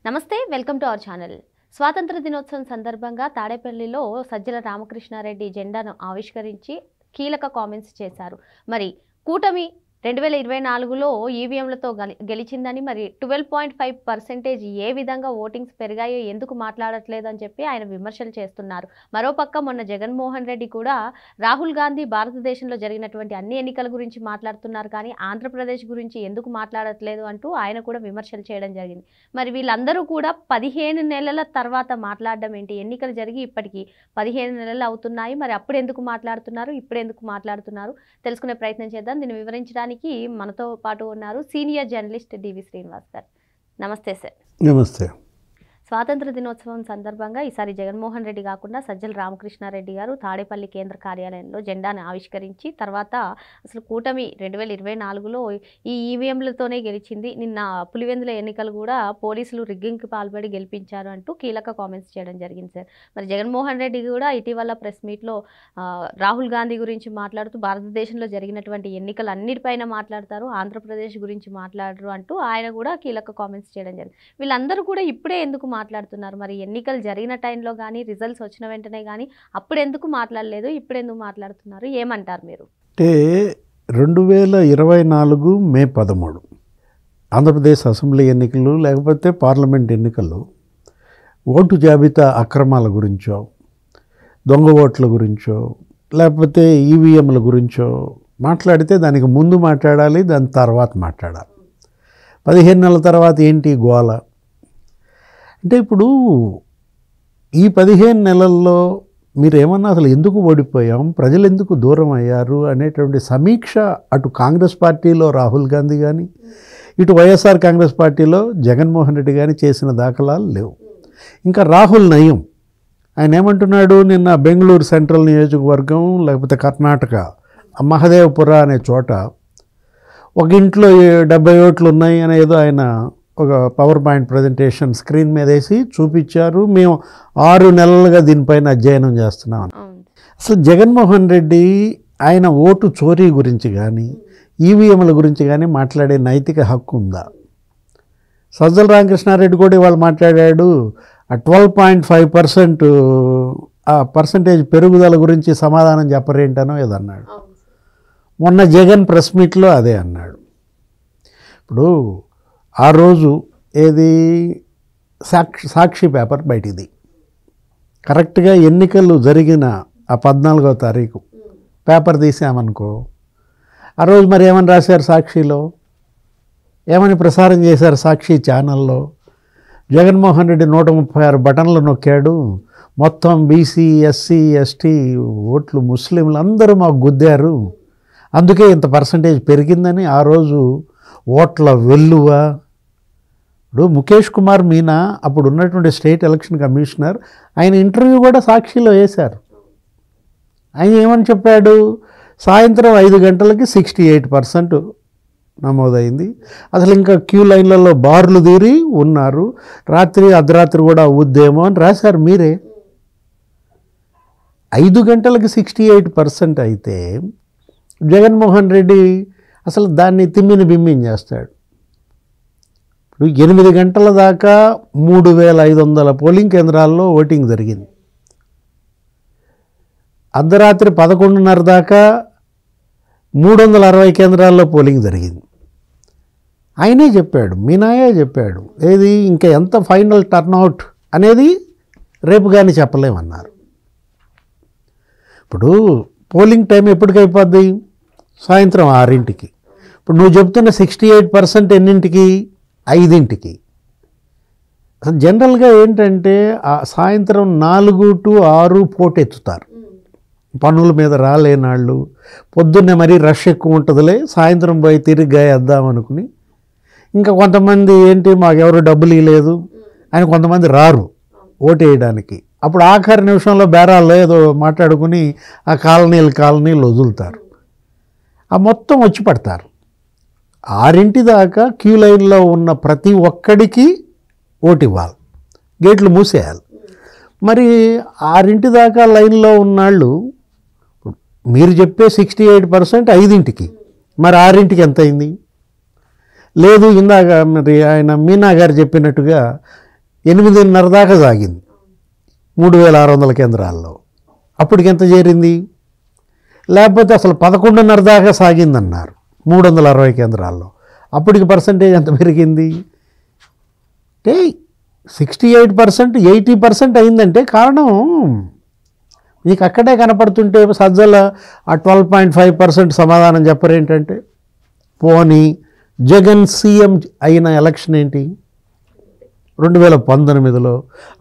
నమస్తే, welcome to our channel. స్వాతంత్ర దినోత్సవం సందర్భంగా తాడేపల్లిలో సజ్జల రామకృష్ణారెడ్డి జెండాను ఆవిష్కరించి కీలక కామెంట్స్ చేశారు. మరి కూటమి 2024లో ఈవీఎంలతో గెలిచిందని, మరి 12.5% ఏ విధంగా ఓటింగ్స్ పెరిగాయో ఎందుకు మాట్లాడట్లేదు అని చెప్పి ఆయన విమర్శలు చేస్తున్నారు. మరోపక్క మొన్న జగన్మోహన్ రెడ్డి కూడా రాహుల్ గాంధీ భారతదేశంలో జరిగినటువంటి అన్ని ఎన్నికల గురించి మాట్లాడుతున్నారు, కానీ ఆంధ్రప్రదేశ్ గురించి ఎందుకు మాట్లాడట్లేదు అంటూ ఆయన కూడా విమర్శలు చేయడం జరిగింది. మరి వీళ్ళందరూ కూడా 15 నెలల తర్వాత మాట్లాడడం ఏంటి? ఎన్నికలు జరిగి ఇప్పటికీ 15 నెలలు అవుతున్నాయి. మరి అప్పుడు ఎందుకు మాట్లాడుతున్నారు, ఇప్పుడు ఎందుకు మాట్లాడుతున్నారు తెలుసుకునే ప్రయత్నం చేద్దాం. దీన్ని వివరించడానికి మనతో పాటు ఉన్నారు సీనియర్ జర్నలిస్ట్ డివి శ్రీనివాస్ గారు. నమస్తే సార్. నమస్తే. స్వాతంత్ర దినోత్సవం సందర్భంగా ఈసారి జగన్మోహన్ రెడ్డి కాకుండా సజ్జల రామకృష్ణారెడ్డి గారు తాడేపల్లి కేంద్ర కార్యాలయంలో జెండాను ఆవిష్కరించి తర్వాత అసలు కూటమి 2024లో ఈ ఈవీఎంలతోనే గెలిచింది, నిన్న పులివెందుల ఎన్నికలు కూడా పోలీసులు రిగ్గింగ్కి పాల్పడి గెలిపించారు అంటూ కీలక కామెంట్స్ చేయడం జరిగింది సార్. మరి జగన్మోహన్ రెడ్డి కూడా ఇటీవల ప్రెస్ మీట్లో రాహుల్ గాంధీ గురించి మాట్లాడుతూ భారతదేశంలో జరిగినటువంటి ఎన్నికలు అన్నిటిపైన మాట్లాడతారు, ఆంధ్రప్రదేశ్ గురించి మాట్లాడరు అంటూ ఆయన కూడా కీలక కామెంట్స్ చేయడం జరిగింది. వీళ్ళందరూ కూడా ఇప్పుడే ఎందుకు మాట్లాడుతున్నారు? మరి ఎన్నికలు జరిగిన టైంలో కానీ రిజల్ట్స్ వచ్చిన వెంటనే కానీ అప్పుడు ఎందుకు మాట్లాడలేదు, ఇప్పుడు ఎందుకు మాట్లాడుతున్నారు? ఏమంటారు మీరు? అంటే 2024 మే 13 ఆంధ్రప్రదేశ్ అసెంబ్లీ ఎన్నికలు లేకపోతే పార్లమెంట్ ఎన్నికల్లో ఓటు జాబితా అక్రమాల గురించో, దొంగ ఓట్ల గురించో, లేకపోతే ఈవీఎంల గురించో మాట్లాడితే దానికి ముందు మాట్లాడాలి, దాని తర్వాత మాట్లాడాలి. 15 నెలల తర్వాత ఏంటి గోల అంటే, ఇప్పుడు ఈ 15 నెలల్లో మీరు ఏమన్నా అసలు ఎందుకు ఓడిపోయాం, ప్రజలు ఎందుకు దూరం అయ్యారు అనేటువంటి సమీక్ష అటు కాంగ్రెస్ పార్టీలో రాహుల్ గాంధీ కానీ, ఇటు వైఎస్ఆర్ కాంగ్రెస్ పార్టీలో జగన్మోహన్ రెడ్డి కానీ చేసిన దాఖలాలు లేవు. ఇంకా రాహుల్ నయం, ఆయన ఏమంటున్నాడు, నిన్న బెంగళూరు సెంట్రల్ నియోజకవర్గం లేకపోతే కర్ణాటక మహదేవపుర అనే చోట ఒక ఇంట్లో 70 ఓట్లు ఉన్నాయి అనేదో ఆయన ఒక పవర్ పాయింట్ ప్రజెంటేషన్ స్క్రీన్ మీద వేసి చూపించారు. మేము 6 నెలలుగా దీనిపైన అధ్యయనం చేస్తున్నాం. అసలు జగన్మోహన్ రెడ్డి ఆయన ఓటు చోరీ గురించి కానీ ఈవీఎంల గురించి కానీ మాట్లాడే నైతిక హక్కు ఉందా? సజ్జల రామకృష్ణారెడ్డి కూడా ఇవాళ మాట్లాడాడు, ఆ 12.5% ఆ పర్సంటేజ్ పెరుగుదల గురించి సమాధానం చెప్పరేంటనో ఏదన్నాడు. మొన్న జగన్ ప్రెస్ మీట్లో అదే అన్నాడు. ఇప్పుడు ఆ రోజు ఏది సాక్షి పేపర్ బయటిది కరెక్ట్గా ఎన్నికలు జరిగిన ఆ 14వ తారీఖు పేపర్ తీసామనుకో, ఆ రోజు మరి ఏమని రాశారు సాక్షిలో, ఏమని ప్రసారం చేశారు సాక్షి ఛానల్లో? జగన్మోహన్ రెడ్డి 136 బటన్లు నొక్కాడు, మొత్తం బీసీ ఎస్సీ ఎస్టీ ఓట్లు ముస్లింలు అందరూ మాకు గుద్దారు, అందుకే ఇంత పర్సంటేజ్ పెరిగిందని ఆ రోజు ఓట్ల వెల్లువ. ఇప్పుడు ముఖేష్ కుమార్ మీనా అప్పుడు ఉన్నటువంటి స్టేట్ ఎలక్షన్ కమిషనర్, ఆయన ఇంటర్వ్యూ కూడా సాక్షిలో వేశారు. ఆయన ఏమని చెప్పాడు, సాయంత్రం 5 గంటలకి 68% నమోదైంది, అసలు ఇంకా క్యూ లైన్లలో బార్లు తీరి ఉన్నారు, రాత్రి అర్ధరాత్రి కూడా అవుద్దేమో అని రాశారు మీరే. 5 గంటలకి 68% అయితే జగన్మోహన్ రెడ్డి అసలు దాన్ని తిమ్మిని బిమ్మిని చేస్తాడు. ఇప్పుడు 8 గంటల దాకా 3500 పోలింగ్ కేంద్రాల్లో ఓటింగ్ జరిగింది. అర్ధరాత్రి 11:30 దాకా 360 కేంద్రాల్లో పోలింగ్ జరిగింది. ఆయనే చెప్పాడు, మీనాయే చెప్పాడు, ఏది ఇంకా ఎంత ఫైనల్ టర్న్అవుట్ అనేది రేపు కానీ చెప్పలేమన్నారు. ఇప్పుడు పోలింగ్ టైం ఎప్పటికైపోద్ది? సాయంత్రం 6ంటికి. ఇప్పుడు నువ్వు చెప్తున్న 68% ఎన్నింటికి? 5ంటికి. అసలు జనరల్గా ఏంటంటే సాయంత్రం 4 to 6 పోటెత్తుతారు, పనుల మీద రాలేనాళ్ళు, పొద్దున్నే మరీ రష్ ఎక్కువ ఉంటుందిలే, సాయంత్రం పోయి తిరిగ్గా వేద్దామనుకుని. ఇంకా కొంతమంది ఏంటి, మాకెవరు డబ్బులు ఇవ్వలేదు అని కొంతమంది రారు ఓటేయడానికి. అప్పుడు ఆఖరి నిమిషంలో బేరాల్లో ఏదో మాట్లాడుకుని ఆ కాలనీలు వదులుతారు, ఆ మొత్తం వచ్చి పడతారు. 6 దాకా క్యూ లైన్లో ఉన్న ప్రతి ఒక్కడికి ఓటు ఇవ్వాలి, గేట్లు మూసేయాలి. మరి 6 దాకా లైన్లో ఉన్నాళ్ళు, మీరు చెప్పే 68% 5ంటికి, మరి 6ంటికి ఎంత అయింది? లేదు, ఇందాక మరి ఆయన మీనా గారు చెప్పినట్టుగా 8:30 దాకా సాగింది 3600 కేంద్రాల్లో. అప్పటికి ఎంత చేరింది? లేకపోతే అసలు 11:30 దాకా సాగిందన్నారు 360 కేంద్రాల్లో. అప్పటికి పర్సంటేజ్ ఎంత పెరిగింది అంటే 68%, 80% అయిందంటే కారణం మీకు అక్కడే కనపడుతుంటే సజ్జల ఆ 12.5% సమాధానం చెప్పరేంటంటే? పోనీ జగన్ సీఎం అయిన ఎలక్షన్ ఏంటి 2019లో,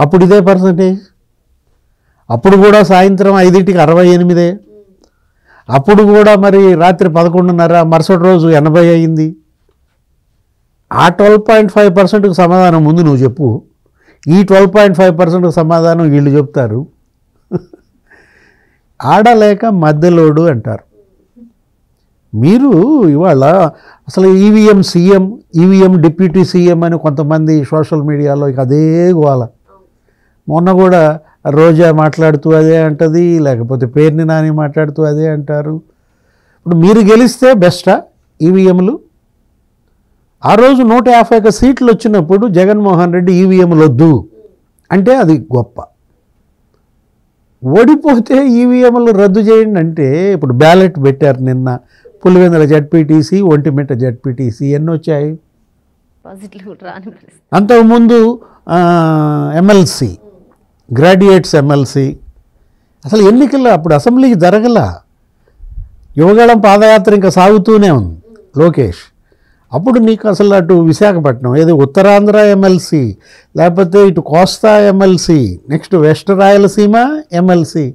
అప్పుడు ఇదే పర్సంటేజ్. అప్పుడు కూడా సాయంత్రం 5కి 68, అప్పుడు కూడా మరి రాత్రి 11:30, మరుసటి రోజు 80 అయింది. ఆ 12.5%కు సమాధానం ముందు నువ్వు చెప్పు, ఈ 12.5%కు సమాధానం వీళ్ళు చెప్తారు. ఆడలేక మధ్యలోడు అంటారు. మీరు ఇవాళ అసలు EVM CM, EVM deputy CM అని కొంతమంది సోషల్ మీడియాలో ఇక అదే గోల. మొన్న కూడా రోజా మాట్లాడుతూ అదే అంటది, లేకపోతే పేర్ని నాని మాట్లాడుతూ అదే అంటారు. ఇప్పుడు మీరు గెలిస్తే బెస్టా ఈవీఎంలు? ఆ రోజు 151 సీట్లు వచ్చినప్పుడు జగన్మోహన్ రెడ్డి ఈవీఎంలు వద్దు అంటే అది గొప్ప. ఓడిపోతే ఈవీఎంలు రద్దు చేయండి అంటే, ఇప్పుడు బ్యాలెట్ పెట్టారు నిన్న, పులివెందుల జడ్పీటీసీ, ఒంటిమిట్ట జడ్పీటీసీ, ఎన్ని వచ్చాయి? అంతకుముందు ఎమ్మెల్సీ, గ్రాడ్యుయేట్స్ ఎమ్మెల్సీ. అసలు ఎన్నికల్లో అప్పుడు అసెంబ్లీకి జరగల. యువగళం పాదయాత్ర ఇంకా సాగుతూనే ఉంది లోకేష్. అప్పుడు నీకు అసలు అటు విశాఖపట్నం, ఏది ఉత్తరాంధ్ర ఎమ్మెల్సీ, లేకపోతే ఇటు Kosta MLC, next west Rayalaseema MLC,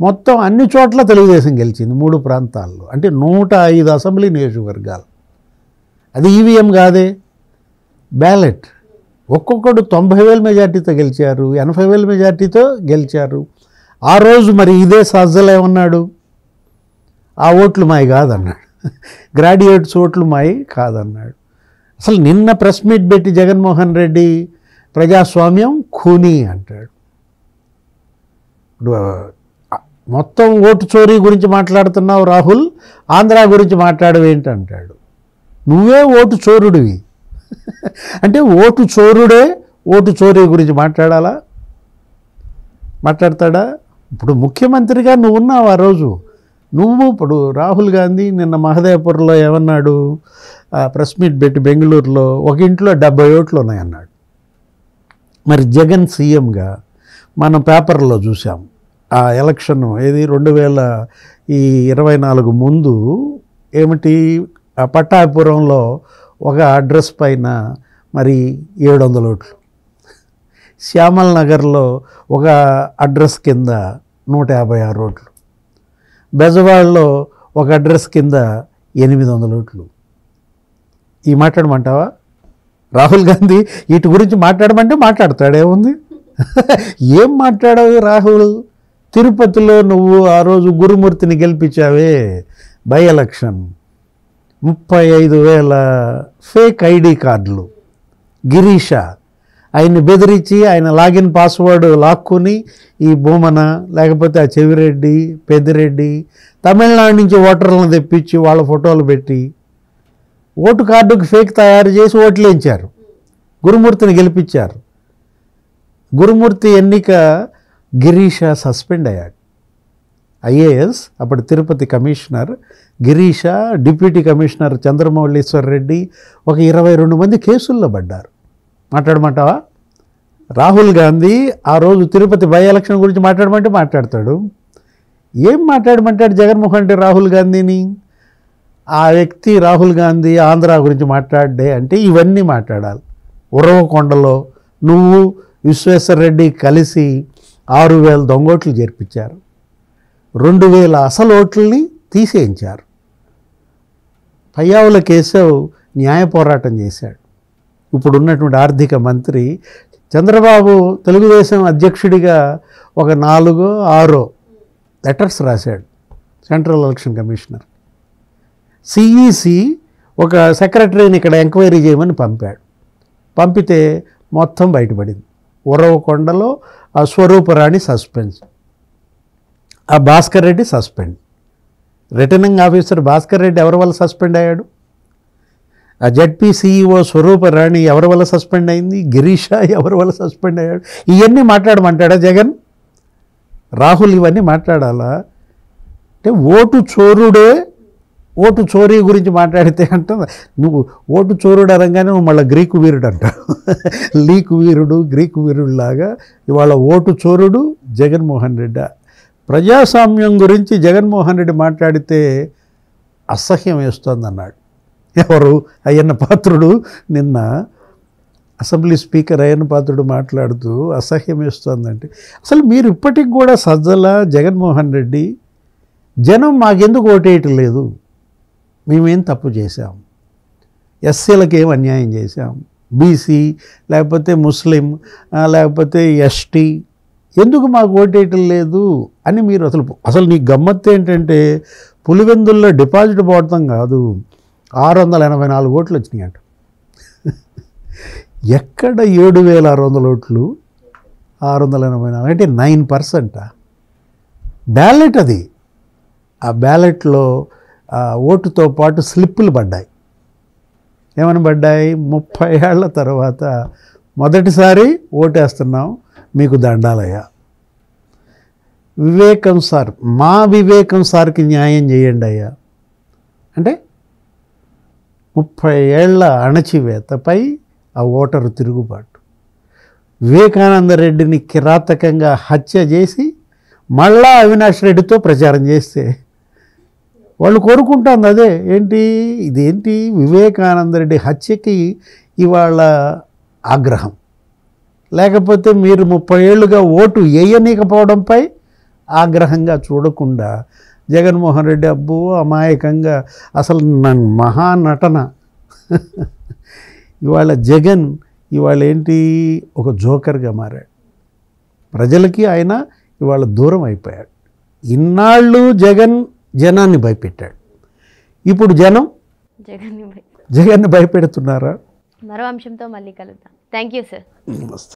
మొత్తం అన్ని చోట్ల తెలుగుదేశం గెలిచింది 3 ప్రాంతాల్లో. అంటే 105 అసెంబ్లీ నియోజకవర్గాలు. అది ఈవీఎం కాదే, బ్యాలెట్. ఒక్కొక్కడు 90,000 మెజార్టీతో గెలిచారు, 80,000 మెజార్టీతో గెలిచారు. ఆ రోజు మరి ఇదే సజ్జలు ఏమన్నాడు? ఆ ఓట్లు మాయి కాదన్నాడు, గ్రాడ్యుయేట్స్ ఓట్లు మాయి కాదన్నాడు. అసలు నిన్న ప్రెస్ మీట్ పెట్టి జగన్మోహన్ రెడ్డి ప్రజాస్వామ్యం ఖూనీ అంటాడు. మొత్తం ఓటు చోరీ గురించి మాట్లాడుతున్నావు రాహుల్, ఆంధ్ర గురించి మాట్లాడవేంటి అంటాడు. నువ్వే ఓటు చోరుడివి. అంటే ఓటు చోరుడే ఓటు చోరీ గురించి మాట్లాడాలా? మాట్లాడతాడా? ఇప్పుడు ముఖ్యమంత్రిగా నువ్వు ఉన్నావు ఆ రోజు. నువ్వు ఇప్పుడు రాహుల్ గాంధీ నిన్న మహదేవ్పూర్లో ఏమన్నాడు? ప్రెస్ మీట్ పెట్టి బెంగళూరులో ఒక ఇంట్లో 70 ఓట్లు ఉన్నాయన్నాడు. మరి జగన్ సీఎంగా మనం పేపర్లో చూసాం. ఆ ఎలక్షన్ ఏది 2024 ముందు ఏమిటి, ఆ పట్టాభిపురంలో ఒక అడ్రస్ పైన మరి 700 ఓట్లు, శ్యామల్ నగర్లో ఒక అడ్రస్ కింద 156 ఓట్లు, బెజవాడలో ఒక అడ్రస్ కింద 800 ఓట్లు. ఈ మాట్లాడమంటావా? రాహుల్ గాంధీ వీటి గురించి మాట్లాడమంటే మాట్లాడతాడేముంది? ఏం మాట్లాడవు రాహుల్? తిరుపతిలో నువ్వు ఆ రోజు గురుమూర్తిని గెలిపించావే బై ఎలక్షన్, 35,000 ఫేక్ ఐడి కార్డులు. గిరీష ఆయన్ని బెదిరించి ఆయన లాగిన్ పాస్వర్డ్ లాక్కుని ఈ భూమన, లేకపోతే ఆ చెవిరెడ్డి, పెద్దిరెడ్డి, తమిళనాడు నుంచి ఓటర్లను తెప్పించి వాళ్ళ ఫోటోలు పెట్టి ఓటు కార్డుకు ఫేక్ తయారు చేసి ఓట్లు వేయించారు, గురుమూర్తిని గెలిపించారు. గురుమూర్తి ఎన్నిక గిరీష సస్పెండ్ అయ్యాడు. ఐఏఎస్ అప్పుడు Tirupati commissioner Girisha, deputy commissioner Chandramouleeswar Reddy, ఒక 22 మంది కేసుల్లో పడ్డారు. మాట్లాడమంటావా? రాహుల్ గాంధీ ఆ రోజు తిరుపతి బై ఎలక్షన్ గురించి మాట్లాడమంటే మాట్లాడతాడు. ఏం మాట్లాడమంటాడు జగన్మోహన్ రెడ్డి రాహుల్ గాంధీని? ఆ వ్యక్తి రాహుల్ గాంధీ ఆంధ్ర గురించి మాట్లాడే అంటే ఇవన్నీ మాట్లాడాలి. ఉరవకొండలో నువ్వు విశ్వేశ్వర్ రెడ్డి కలిసి 6,000 దొంగోట్లు చేర్పించారు, 2,000 అసలు ఓట్లని తీసేయించారు. పయ్యావుల కేశవ్ న్యాయ పోరాటం చేశాడు. ఇప్పుడున్నటువంటి ఆర్థిక మంత్రి చంద్రబాబు తెలుగుదేశం అధ్యక్షుడిగా ఒక 4-6 లెటర్స్ రాశాడు సెంట్రల్ ఎలక్షన్ కమిషనర్. సిఈసి ఒక సెక్రటరీని ఇక్కడ ఎంక్వైరీ చేయమని పంపాడు. పంపితే మొత్తం బయటపడింది. ఉరవకొండలో ఆ స్వరూపరాణి సస్పెన్స్, ఆ Bhaskar Reddy suspend. Returning officer Bhaskar Reddy ఎవరి వల్ల సస్పెండ్ అయ్యాడు? ఆ జడ్పీ సిఇఓ స్వరూపరాణి ఎవరి వల్ల సస్పెండ్ అయింది, గిరీష ఎవరి వల్ల సస్పెండ్ అయ్యాడు, ఇవన్నీ మాట్లాడమంటాడా జగన్? రాహుల్ ఇవన్నీ మాట్లాడాలా? అంటే ఓటు చోరీ గురించి మాట్లాడితే అంట నువ్వు ఓటు చోరుడు అనగానే నువ్వు మళ్ళీ గ్రీకు వీరుడు అంటావు. లీకు వీరుడు, గ్రీకు వీరుడులాగా ఇవాళ ఓటు చోరుడు జగన్మోహన్ రెడ్డి. ప్రజాస్వామ్యం గురించి జగన్మోహన్ రెడ్డి మాట్లాడితే అసహ్యం వేస్తోందన్నాడు. ఎవరు? అయ్యన్న పాత్రుడు నిన్న అసెంబ్లీ స్పీకర్ అయ్యన్న పాత్రుడు మాట్లాడుతూ అసహ్యం వేస్తోందంటే, అసలు మీరు ఇప్పటికి కూడా సజ్జల, జగన్మోహన్ రెడ్డి జనం మాకెందుకు ఓటేయటం లేదు, మేమేం తప్పు చేశాం, ఎస్సీలకు ఏం అన్యాయం చేశాం, బీసీ లేకపోతే ముస్లిం లేకపోతే ఎస్టీ ఎందుకు మాకు ఓటేయటం లేదు అని మీరు అసలు నీ గమ్మత్తు ఏంటంటే పులివెందుల్లో డిపాజిట్ పోవటం కాదు, 684 ఓట్లు వచ్చినాయి అంట. ఎక్కడ 7600 ఓట్లు, 684 అంటే 9%. బ్యాలెట్ అది. ఆ బ్యాలెట్లో ఓటుతో పాటు స్లిప్పులు పడ్డాయి. ఏమని పడ్డాయి? 30 ఏళ్ల తర్వాత మొదటిసారి ఓటేస్తున్నాం, మీకు దండాలయ్యా. వివేకం సార్, మా వివేకం సార్కి న్యాయం చేయండి అయ్యా అంటే 30 ఏళ్ల అణచివేతపై ఆ ఓటరు తిరుగుబాటు. వివేకానంద రెడ్డిని కిరాతకంగా హత్య చేసి మళ్ళా అవినాష్ రెడ్డితో ప్రచారం చేస్తే వాళ్ళు కోరుకుంటుంది అదే. ఇదేంటి వివేకానంద రెడ్డి హత్యకి ఇవాళ ఆగ్రహం, లేకపోతే మీరు 30 ఏళ్ళుగా ఓటు వేయనీకపోవడంపై ఆగ్రహంగా చూడకుండా జగన్మోహన్ రెడ్డి అబ్బో అమాయకంగా అసలు మహానటన. ఇవాళ జగన్ ఒక జోకర్గా మారాడు. ప్రజలకి ఆయన ఇవాళ దూరం అయిపోయాడు. ఇన్నాళ్ళు జనాన్ని భయపెట్టాడు, ఇప్పుడు జనం జగన్ని భయపెడుతున్నారా? మరో అంశంతో మళ్ళీ కలుద్దాం. Thank you sir. నమస్తే.